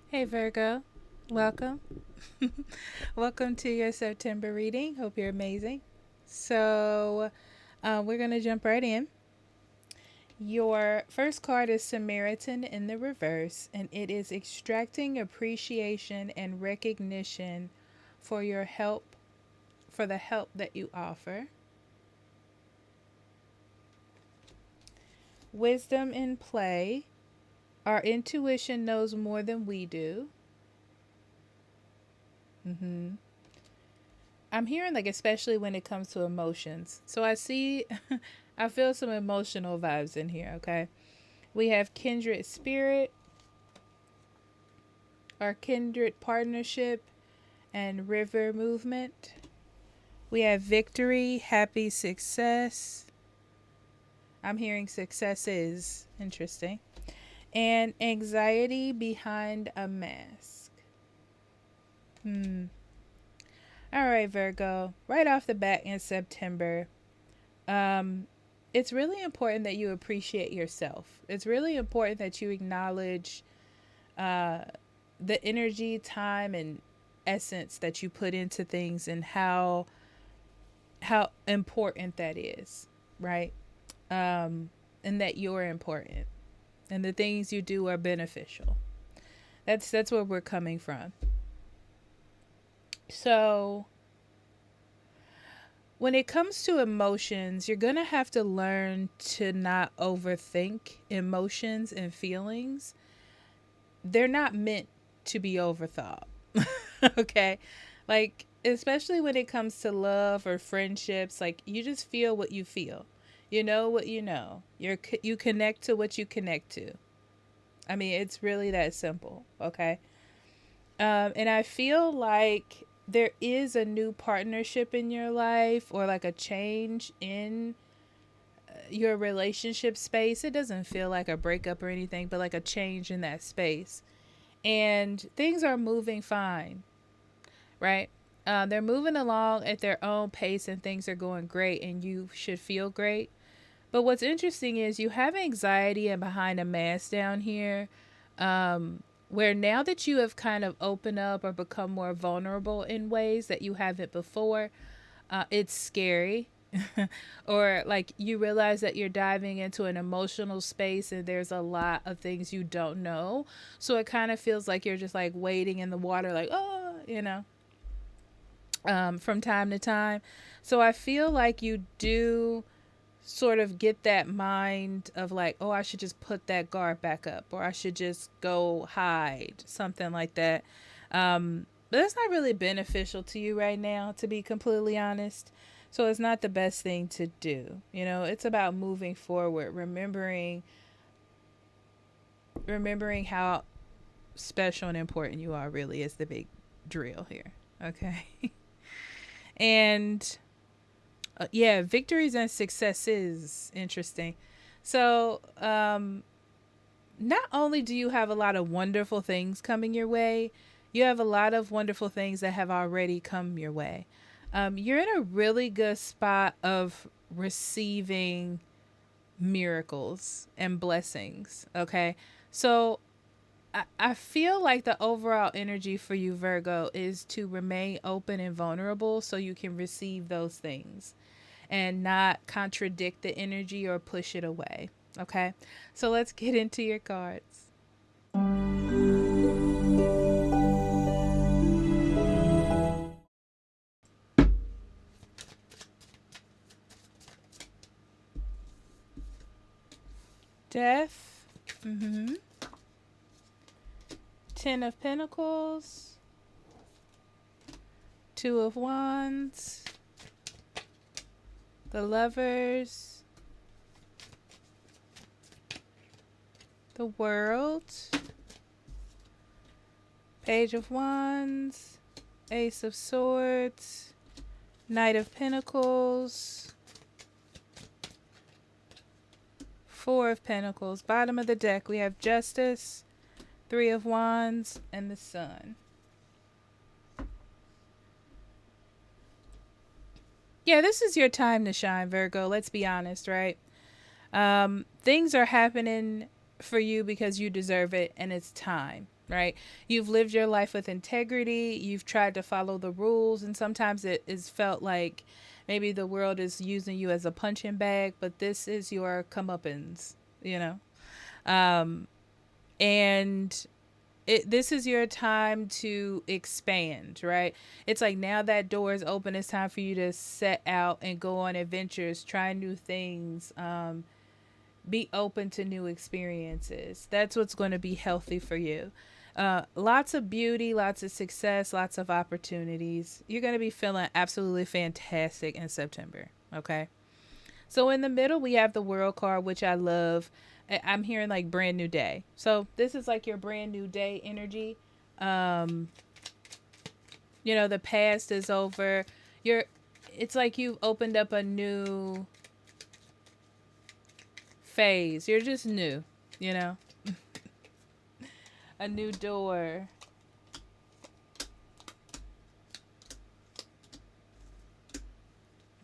Hey Virgo, welcome. Welcome to your September reading. Hope you're amazing. So, we're going to jump right in. Your first card is Samaritan in the reverse, and it is extracting appreciation and recognition for your help, for the help that you offer. Wisdom in play. Our intuition knows more than we do. Mm-hmm. I'm hearing like especially when it comes to emotions. So I see I feel some emotional vibes in here, okay? We have kindred spirit, our kindred partnership and river movement. We have victory, happy success. I'm hearing successes, interesting. And anxiety behind a mask. Hmm. All right, Virgo. Right off the bat in September, um, it's really important that you appreciate yourself. It's really important that you acknowledge uh, the energy, time, and essence that you put into things and how important that is, right? And that you're important and the things you do are beneficial. That's where we're coming from. So when it comes to emotions, you're going to have to learn to not overthink emotions and feelings. They're not meant to be overthought. Okay? Like, especially when it comes to love or friendships, like you just feel what you feel. You know what you know. You connect to what you connect to. I mean, it's really that simple, okay? And I feel like there is a new partnership in your life or like a change in your relationship space. It doesn't feel like a breakup or anything, but like a change in that space. And things are moving fine, right? They're moving along at their own pace and things are going great, and you should feel great. But what's interesting is you have anxiety and behind a mask down here, where now that you have kind of opened up or become more vulnerable in ways that you haven't before, it's scary. Or like you realize that you're diving into an emotional space and there's a lot of things you don't know. So it kind of feels like you're just like wading in the water, like, oh, from time to time. So I feel like you do sort of get that mind of like, oh, I should just put that guard back up or I should just go hide, something like that. But that's not really beneficial to you right now, to be completely honest. So it's not the best thing to do. It's about moving forward, remembering how special and important you are really is the big drill here. Okay. And yeah, victories and successes. Interesting. So, not only do you have a lot of wonderful things coming your way, you have a lot of wonderful things that have already come your way. You're in a really good spot of receiving miracles and blessings. Okay. So, I feel like the overall energy for you, Virgo, is to remain open and vulnerable so you can receive those things and not contradict the energy or push it away. Okay, so let's get into your cards. Death, mm-hmm. Ten of Pentacles, Two of Wands, the Lovers, the World, Page of Wands, Ace of Swords, Knight of Pentacles, Four of Pentacles. Bottom of the deck, we have Justice, Three of Wands, and the Sun. Yeah, this is your time to shine, Virgo. Let's be honest, right? Things are happening for you because you deserve it, and it's time. right? You've lived your life with integrity. You've tried to follow the rules, and sometimes it is felt like maybe the world is using you as a punching bag, but this is your comeuppance, you know? Um, and this is your time to expand, right? It's like now that door is open, it's time for you to set out and go on adventures, try new things, be open to new experiences. That's what's going to be healthy for you. Lots of beauty, lots of success, lots of opportunities. You're going to be feeling absolutely fantastic in September. Okay. So in the middle, we have the World card, which I love. I'm hearing like brand new day. So this is like your brand new day energy. Um, the past is over. You're it's like you've opened up a new phase. You're just new, you know, a new door.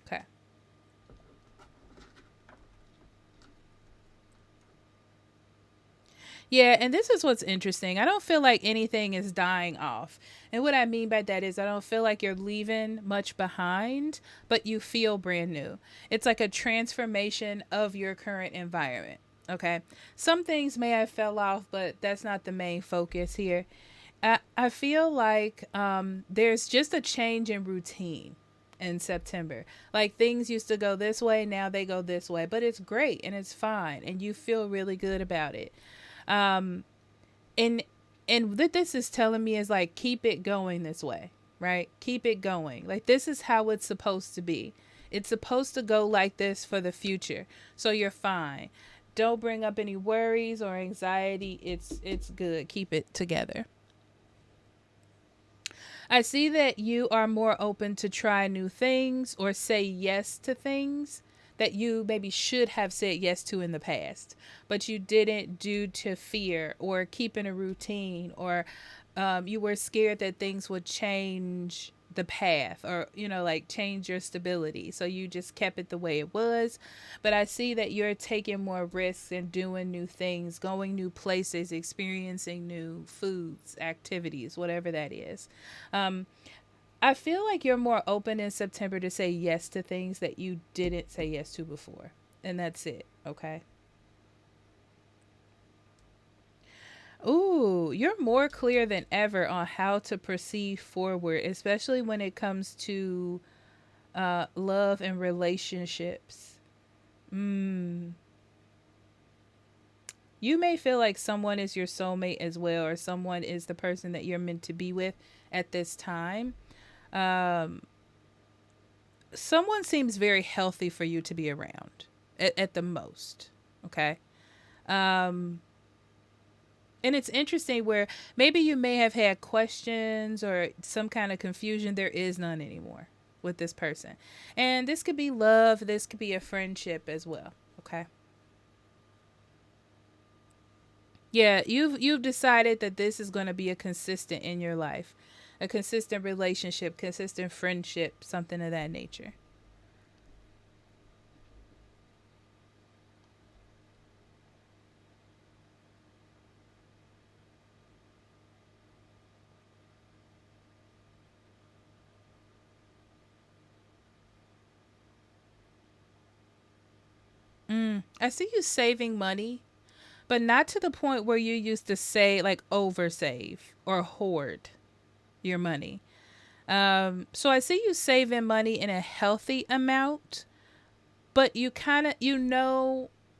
Okay. Yeah, and this is what's interesting. I don't feel like anything is dying off. And what I mean by that is I don't feel like you're leaving much behind, but you feel brand new. It's like a transformation of your current environment. Okay. Some things may have fell off, but that's not the main focus here. I feel like there's just a change in routine in September. Like things used to go this way, now they go this way, but it's great and it's fine, and you feel really good about it. Um, and what this is telling me is like keep it going this way, right? Keep it going. Like this is how it's supposed to be. It's supposed to go like this for the future. So you're fine. Don't bring up any worries or anxiety. It's good. Keep it together. I see that you are more open to try new things or say yes to things that you maybe should have said yes to in the past, but you didn't due to fear or keeping a routine, or you were scared that things would change the path, or like change your stability, so you just kept it the way it was. But I see that you're taking more risks and doing new things, going new places, experiencing new foods, activities, whatever that is. um, I feel like you're more open in September to say yes to things that you didn't say yes to before, and that's it. Okay. Ooh, you're more clear than ever on how to proceed forward, especially when it comes to love and relationships. Mm. You may feel like someone is your soulmate as well, or someone is the person that you're meant to be with at this time. Um, Someone seems very healthy for you to be around at the most. Okay. Um, and it's interesting where maybe you may have had questions or some kind of confusion. There is none anymore with this person. And this could be love, this could be a friendship as well. Okay. Yeah, you've decided that this is going to be a consistent in your life. A consistent relationship, consistent friendship, something of that nature. I see you saving money, but not to the point where you used to say like oversave or hoard your money. So I see you saving money in a healthy amount, but you kind of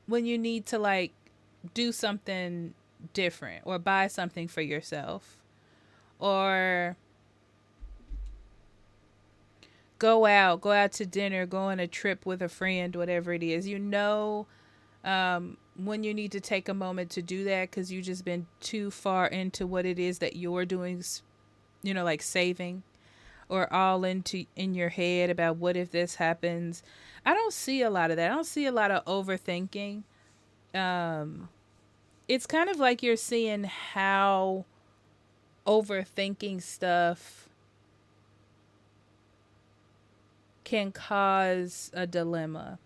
when you need to like do something different or buy something for yourself, or go out to dinner, go on a trip with a friend, whatever it is. When you need to take a moment to do that because you've just been too far into what it is that you're doing, like saving, or all into in your head about what if this happens. I don't see a lot of that. I don't see a lot of overthinking. Um, it's kind of like you're seeing how overthinking stuff can cause a dilemma.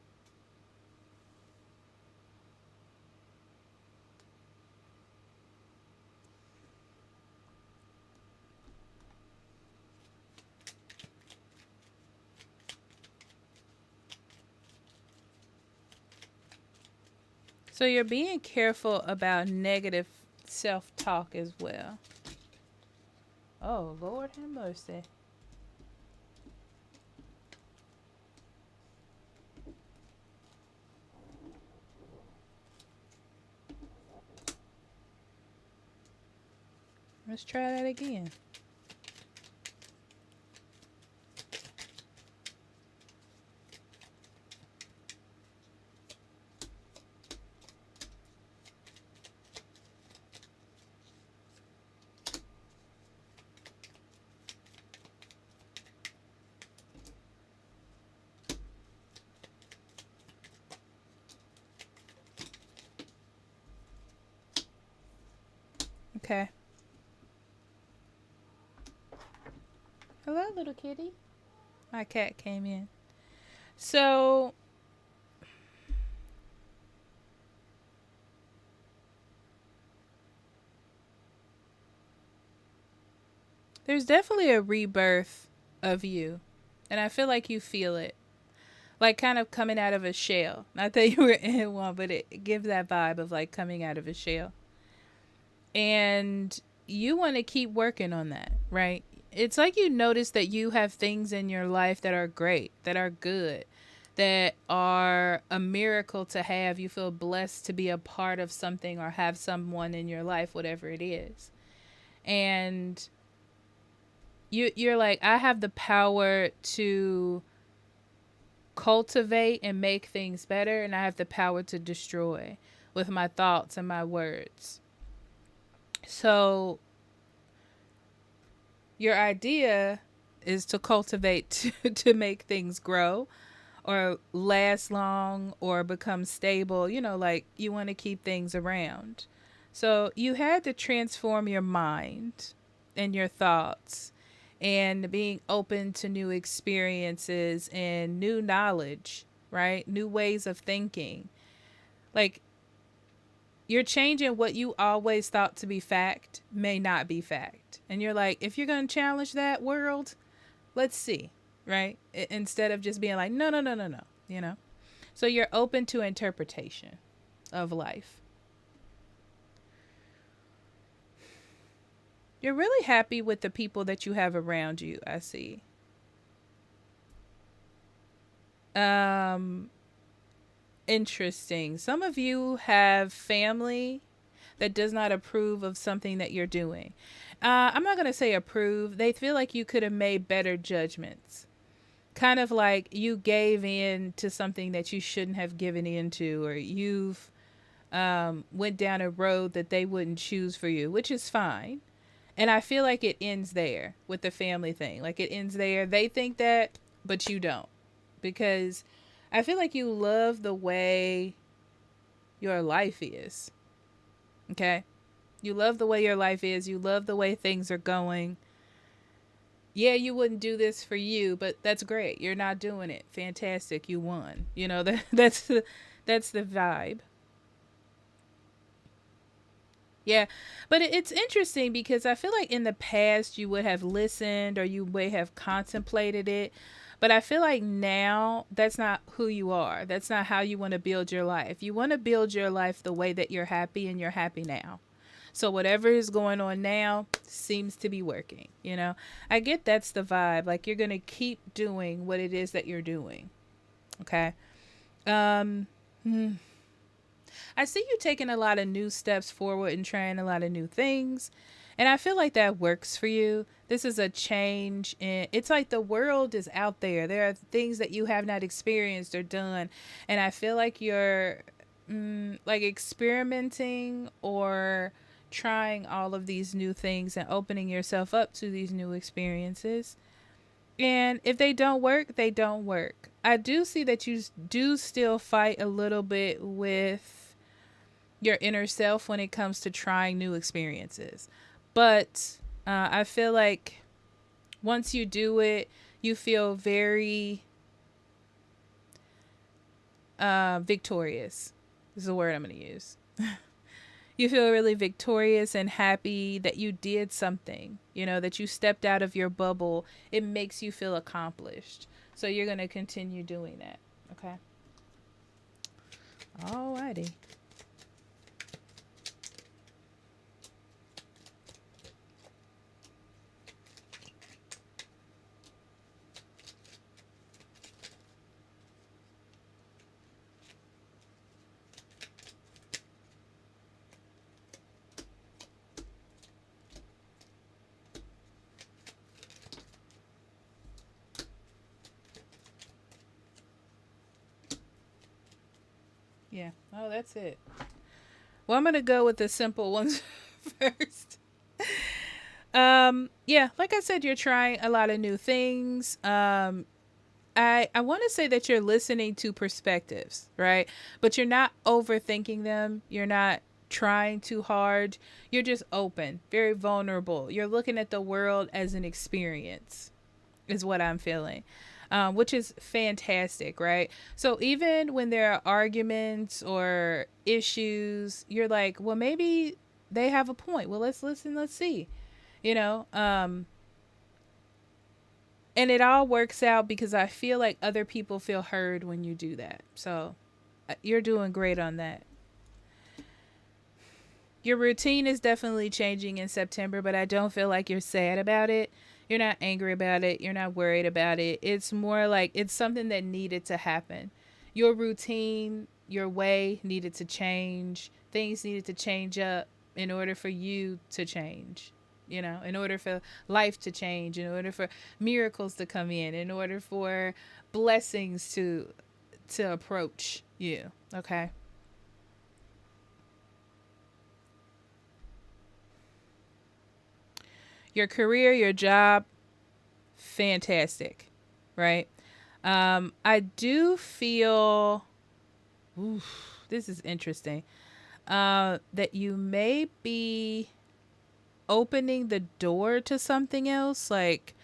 So you're being careful about negative self-talk as well. Oh, Lord have mercy. Let's try that again. Okay. Hello, little kitty. My cat came in. So there's definitely a rebirth of you. And I feel like you feel it. Like kind of coming out of a shell. Not that you were in one, but it gives that vibe of like coming out of a shell. And you want to keep working on that, right? It's like you notice that you have things in your life that are great, that are good, that are a miracle to have. You feel blessed to be a part of something or have someone in your life, whatever it is. And you're like, I have the power to cultivate and make things better, and I have the power to destroy with my thoughts and my words. So your idea is to cultivate to make things grow or last long or become stable. Like you want to keep things around. So you had to transform your mind and your thoughts and being open to new experiences and new knowledge, right? New ways of thinking. Like you're changing what you always thought to be fact may not be fact. And you're like, if you're going to challenge that world, let's see, right? Instead of just being like, no, no, no, no, no. So you're open to interpretation of life. You're really happy with the people that you have around you, I see. Um, Interesting. Some of you have family that does not approve of something that you're doing. I'm not going to say approve. They feel like you could have made better judgments. Kind of like you gave in to something that you shouldn't have given into, or you've went down a road that they wouldn't choose for you, which is fine. And I feel like it ends there with the family thing. Like it ends there. They think that, but you don't. Because I feel like you love the way your life is. Okay? You love the way your life is. You love the way things are going. Yeah, you wouldn't do this for you, but that's great. You're not doing it. Fantastic. You won. That's the vibe. Yeah, but it's interesting because I feel like in the past you would have listened or you may have contemplated it, but I feel like now that's not who you are. That's not how you want to build your life. You want to build your life the way that you're happy, and you're happy now. So whatever is going on now seems to be working, I get that's the vibe. Like you're going to keep doing what it is that you're doing. Okay? Um hmm. I see you taking a lot of new steps forward and trying a lot of new things. And I feel like that works for you. This is a change. And it's like the world is out there. There are things that you have not experienced or done. And I feel like you're like experimenting or trying all of these new things and opening yourself up to these new experiences. And if they don't work, they don't work. I do see that you do still fight a little bit with your inner self when it comes to trying new experiences. But I feel like once you do it, you feel very victorious. This is the word I'm going to use. You feel really victorious and happy that you did something, that you stepped out of your bubble. It makes you feel accomplished. So you're going to continue doing that. Okay. Alrighty. Oh, that's it. Well, I'm gonna go with the simple ones first. Yeah, like I said, you're trying a lot of new things. I want to say that you're listening to perspectives, right? But you're not overthinking them. You're not trying too hard. You're just open, very vulnerable. You're looking at the world as an experience, is what I'm feeling, which is fantastic, right? So even when there are arguments or issues, you're like, well, maybe they have a point. Well, let's listen, let's see, you know? And it all works out because I feel like other people feel heard when you do that. So you're doing great on that. Your routine is definitely changing in September, but I don't feel like you're sad about it. You're not angry about it. You're not worried about it. It's more like it's something that needed to happen. Your routine, your way needed to change. Things needed to change up in order for you to change. You know, in order for life to change, in order for miracles to come in order for blessings to approach you. Okay. Your career, your job, fantastic, right? I do feel, this is interesting, that you may be opening the door to something else, like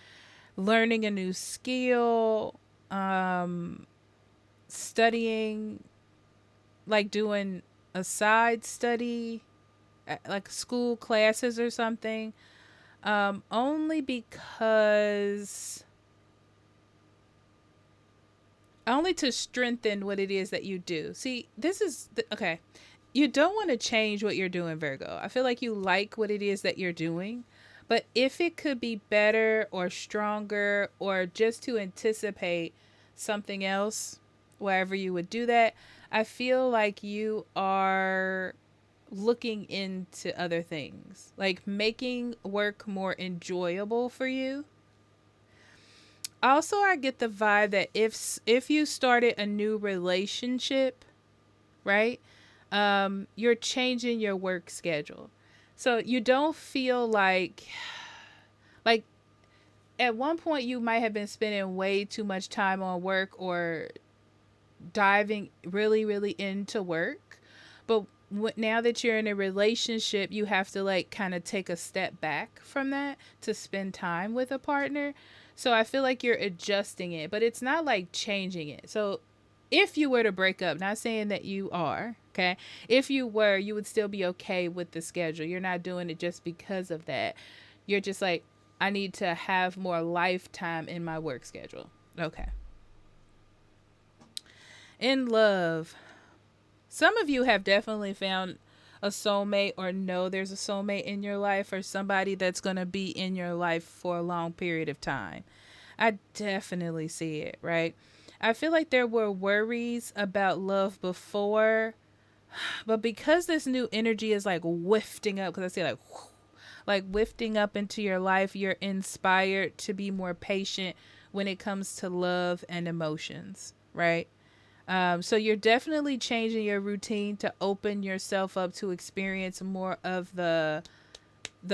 learning a new skill, um, studying, like doing a side study, like school classes or something. Only because only to strengthen what it is that you do. See, okay. You don't want to change what you're doing, Virgo. I feel like you like what it is that you're doing, but if it could be better or stronger or just to anticipate something else, wherever you would do that, I feel like you are looking into other things, like making work more enjoyable for you. Also, I get the vibe that if you started a new relationship, right? You're changing your work schedule. So you don't feel like at one point you might have been spending way too much time on work or diving really into work. But now that you're in a relationship, you have to like kind of take a step back from that to spend time with a partner. So I feel like you're adjusting it, but it's not like changing it. So if you were to break up, not saying that you are, okay? If you were, you would still be okay with the schedule. You're not doing it just because of that. You're just like, I need to have more lifetime in my work schedule. Okay. In love, some of you have definitely found a soulmate or know there's a soulmate in your life or somebody that's going to be in your life for a long period of time. I definitely see it, right? I feel like there were worries about love before, but because this new energy is like wafting up, because I say like wafting up into your life, you're inspired to be more patient when it comes to love and emotions, right? So you're definitely changing your routine to open yourself up to experience more of the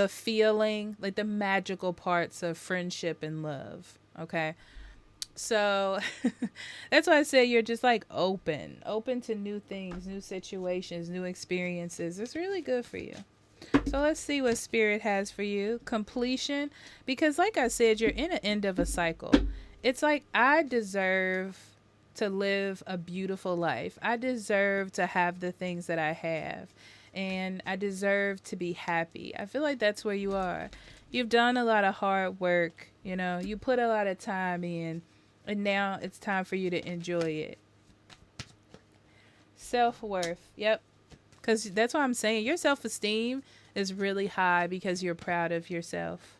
feeling, like the magical parts of friendship and love. Okay. So that's why I say you're just like open to new things, new situations, new experiences. It's really good for you. So let's see what spirit has for you. Completion, because like I said, you're in an end of a cycle. It's like I deserve to live a beautiful life. I deserve to have the things that I have. And I deserve to be happy. I feel like that's where you are. You've done a lot of hard work, you know, you put a lot of time in, and now it's time for you to enjoy it. Self worth. Yep. Because that's what I'm saying. Your self esteem is really high because you're proud of yourself.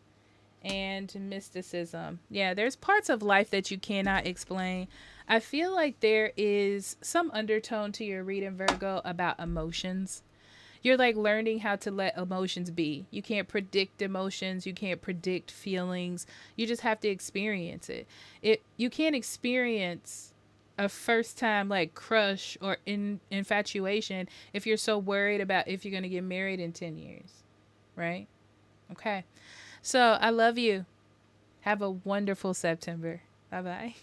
And mysticism. Yeah, there's parts of life that you cannot explain. I feel like there is some undertone to your reading, Virgo, about emotions. You're like learning how to let emotions be. You can't predict emotions, you can't predict feelings. You just have to experience it. You can't experience a first time like crush or infatuation if you're so worried about if you're going to get married in 10 years, right? Okay. So I love you. Have a wonderful September. Bye bye.